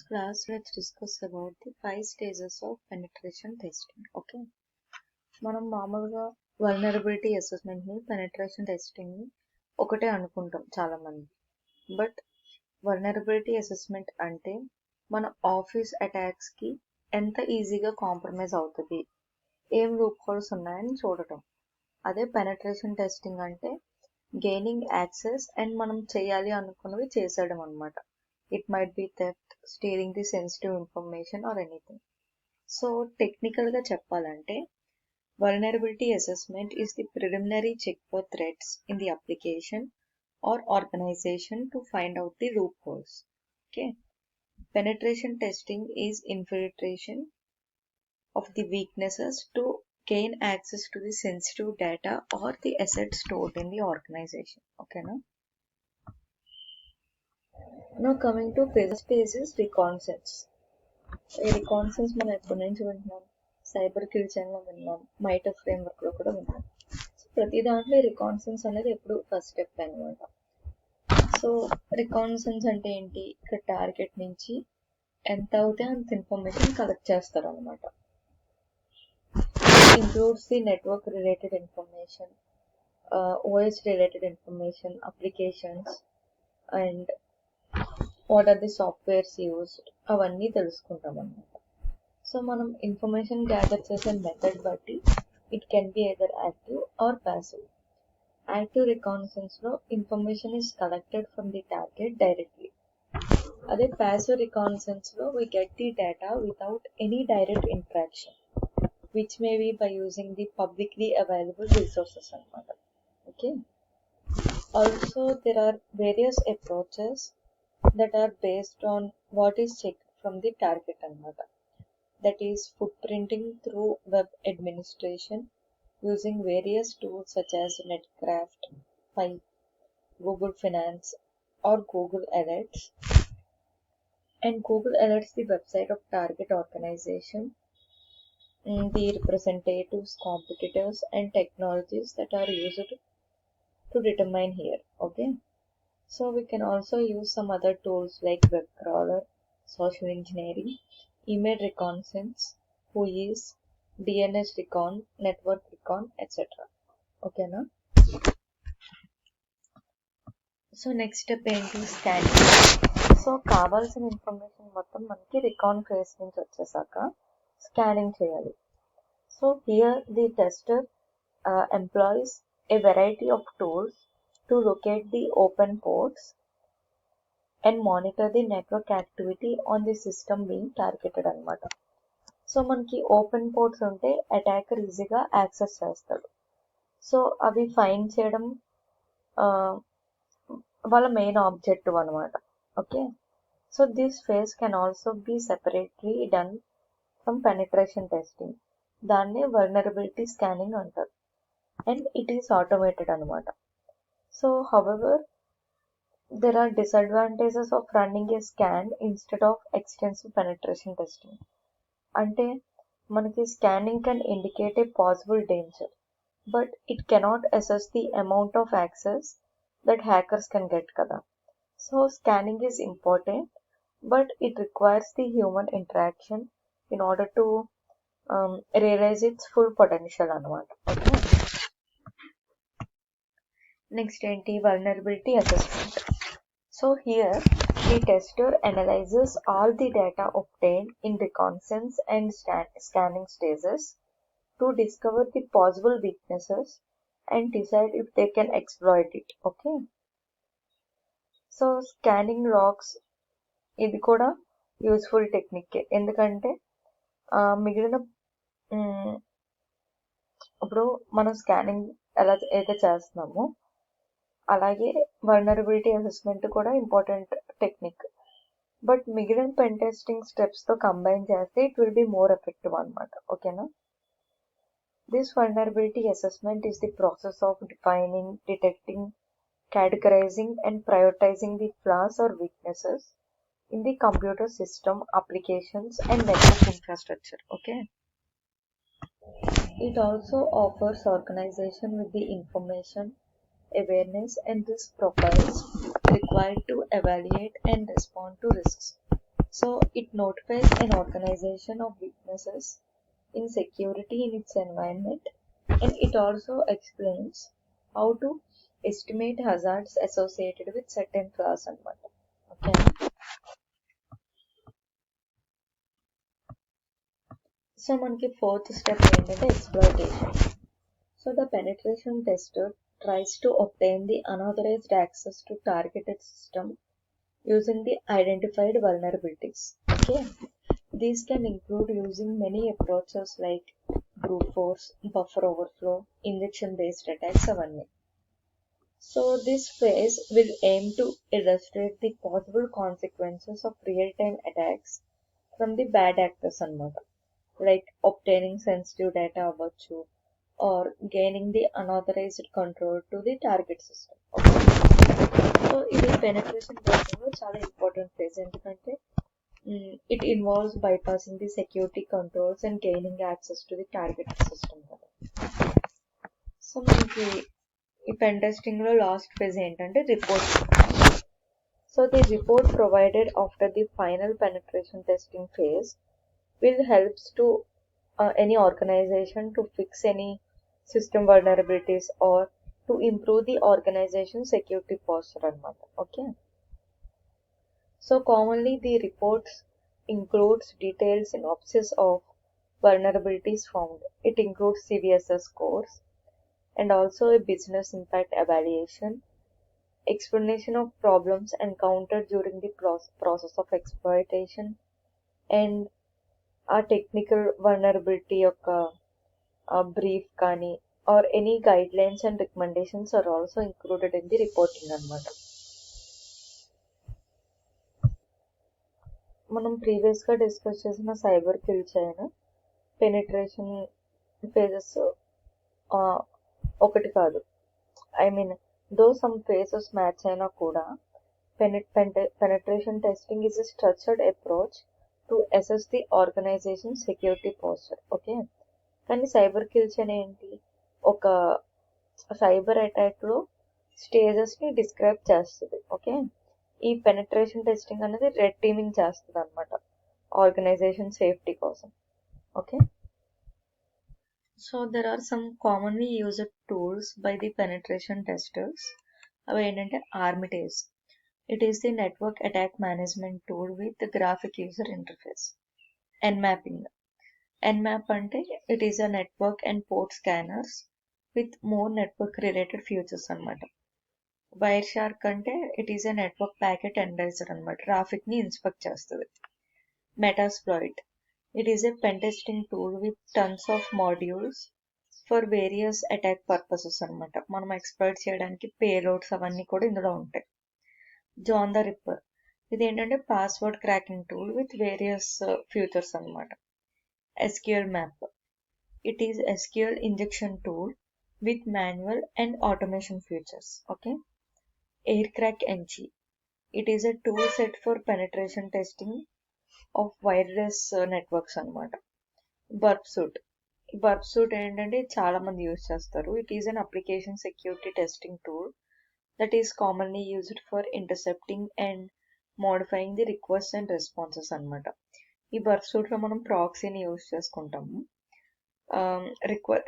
class, let's discuss about the 5 stages of penetration testing. Okay, మనం మామూలుగా vulnerability అసెస్మెంట్ని penetration టెస్టింగ్ని ఒకటే అనుకుంటాం చాలామంది. బట్ వల్నరబిలిటీ అసెస్మెంట్ అంటే మన ఆఫీస్ అటాక్స్కి ఎంత ఈజీగా కాంప్రమైజ్ అవుతుంది, ఏం లూప్ హోల్స్ ఉన్నాయని చూడటం. అదే పెనట్రేషన్ టెస్టింగ్ అంటే గెయినింగ్ యాక్సెస్ అండ్ మనం చేయాలి అనుకున్నవి చేసేయడం అనమాట. It might be theft, stealing the sensitive information or anything. So technically చెప్పాలంటే vulnerability assessment is the preliminary check for threats in the application or organization to find out the loopholes. Okay. Penetration testing is infiltration of the weaknesses to gain access to the sensitive data or the assets stored in the organization. Okay, no? Now coming to first phase is reconnaissance. రికాన్సెన్స్ మనం ఎప్పటి నుంచి వింటున్నాం, cyber kill ఛానల్లో విన్నాం, మైటో ఫ్రేమ్వర్క్లో కూడా విన్నాం. So ప్రతి దాంట్లో రికాన్సెన్స్ అనేది ఎప్పుడు ఫస్ట్ స్టెప్ అనమాట. సో రికాన్సెన్స్ అంటే ఏంటి, ఇక్కడ టార్గెట్ నుంచి ఎంత అవుతే అంత ఇన్ఫర్మేషన్ కలెక్ట్ చేస్తారు అనమాట. Includes the network related information, OS related information, applications and what are the softwares used, అవన్నీ తెలుసుకుంటాం అన్నమాట. సో మనం ఇన్ఫర్మేషన్ గ్యాదర్ చేసే మెథడ్ బట్టి it can be either active or passive. Active రికాన్సెన్స్లో information is collected from the target directly. అదే passive రికాన్సెన్స్లో we get the data without any direct interaction, which may be by using the publicly available resources అనమాట. Okay, also there are various approaches that are based on what is checked from the target anamata. That is footprinting through web administration using various tools such as Netcraft, Pipe, Google Finance or Google Alerts. And Google Alerts the website of target organization, the representatives, competitors and technologies that are used to determine here. Okay, so we can also use some other tools like web crawler, social engineering, email reconnaissance, WHOIS, DNS recon, network recon, etc. Okay, na? So next step ఏంటి, scanning. So కావాల్సిన information మొత్తం మనకి recon face నుంచి వచ్చేసాక scanning చేయాలి. So here the tester employees A variety of tools to locate the open ports and monitor the network activity on the system being targeted అనమాట. So మనకి open ports ఉంటే attacker ఈజీగా access చేస్తాడు. So అవి find చేయడం వాళ్ళ main objective అనమాట. Okay, so this phase can also be separately done from penetration testing. దాన్ని వల్నరబిలిటీ స్కానింగ్ అంటారు అండ్ ఇట్ ఈస్ ఆటోమేటెడ్ అనమాట. So however, there are disadvantages of running a scan instead of extensive penetration testing. Ante manaki scanning can indicate a possible danger, but it cannot assess the amount of access that hackers can get kada. So scanning is important, but it requires the human interaction in order to realize its full potential anamata. Okay. Next ఏంటి, vulnerability assessment. So here the tester analyzes all the data obtained in reconnaissance and scanning stages to discover the possible weaknesses and decide if they can exploit it. Okay, so scanning logs ఇది కూడా useful technique. ఎందుకంటే మిగిలిన ఇప్పుడు మనం scanning ఎలా అయితే చేస్తున్నామో అలాగే వల్నరబిలిటీ అసెస్మెంట్ కూడా ఇంపార్టెంట్ టెక్నిక్. బట్ మిగిలిన పెన్ టెస్టింగ్ స్టెప్స్తో కంబైన్ చేస్తే it will be more effective అనమాట. ఓకేనా, this vulnerability assessment is the process of defining, detecting, categorizing and prioritizing the flaws or weaknesses in the computer system, applications and network infrastructure. Okay, it also offers organization with the information, awareness and risk profiles required to evaluate and respond to risks. So it notifies an organization of weaknesses in security in its environment, and it also explains how to estimate hazards associated with certain class అన్నమాట. Okay, so మనకి fourth step ఏంటంటే exploitation. So the penetration tester tries to obtain the unauthorized access to targeted system using the identified vulnerabilities. Okay, these can include using many approaches like brute force, buffer overflow, injection based attacks అవన్నీ. So this phase will aim to illustrate the possible consequences of real-time attacks from the bad actors అన్నమాట, like obtaining sensitive data అవ్వచ్చు or gaining the unauthorized control to the target system. Okay, so ఇది penetration testing లో చాలా important phase, ఎందుకంటే it involves bypassing the security controls and gaining access to the target system. So మనకి ఈ pen testing లో last phase ఏంటంటే report. So the report provided after the final penetration testing phase will helps to any organization to fix any system vulnerabilities or to improve the organization security posture అన్నమాట. Okay, so commonly the reports includes detailed synopsis of vulnerabilities found. It includes CVSS scores and also a business impact evaluation, explanation of problems encountered during the process of exploitation, and a technical vulnerability యొక్క brief కానీ or any guidelines and recommendations are also included in the reporting అన్నమాట. మనం ప్రీవియస్గా discuss చేసిన cyber kill chain penetration phases ఒకటి కాదు, I mean though some phases match అయినా కూడా penetration testing is a structured approach to assess the organisation security posture. Okay, కానీ cyber kill chain ఏంటి, ఒక సైబర్ అటాక్లో స్టేజెస్ని డిస్క్రైబ్ చేస్తుంది. ఓకే, ఈ పెనిట్రేషన్ టెస్టింగ్ అనేది రెడ్ టీమింగ్ చేస్తుంది అనమాట ఆర్గనైజేషన్ సేఫ్టీ కోసం. Okay, so there are some commonly used tools by the penetration testers. అవి ఏంటంటే Armitage. It is the network attack management tool with graphic user interface. Nmapping. Nmap అంటే it is a network and port scanners with more network related features అనమాట. Wireshark అంటే it is a network packet analyser అనమాట, traffic ని inspect చేస్తుంది. Metasploit. It is a pen testing tool with tons of modules for various attack purposes అనమాట. మనం exploit చేయడానికి payloads అవన్నీ కూడా ఇందులో ఉంటాయి. John the Ripper. ఇది ఏంటంటే password cracking tool with various features అనమాట. SQL map. It is SQL injection tool with manual and automation features. Okay, aircrack NG. It is a tool set for penetration testing of wireless networks అన్నమాట. Burp suit. Burp suit ఏంటంటే చాలా మంది use చేస్తారు. It is an application security testing tool that is commonly used for ఇంటర్సెప్టింగ్ and modifying the request and responses అనమాట. ఈ burp సూట్లో మనం ప్రాక్సీని use చేసుకుంటాము.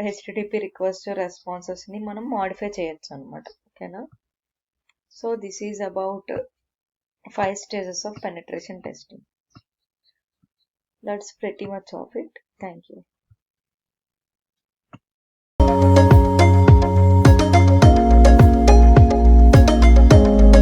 HTTP request responses ని మనం మాడిఫై చేయొచ్చు అనమాట. ఓకేనా, so this is about 5 stages of penetration testing. That's pretty much of it. Thank you.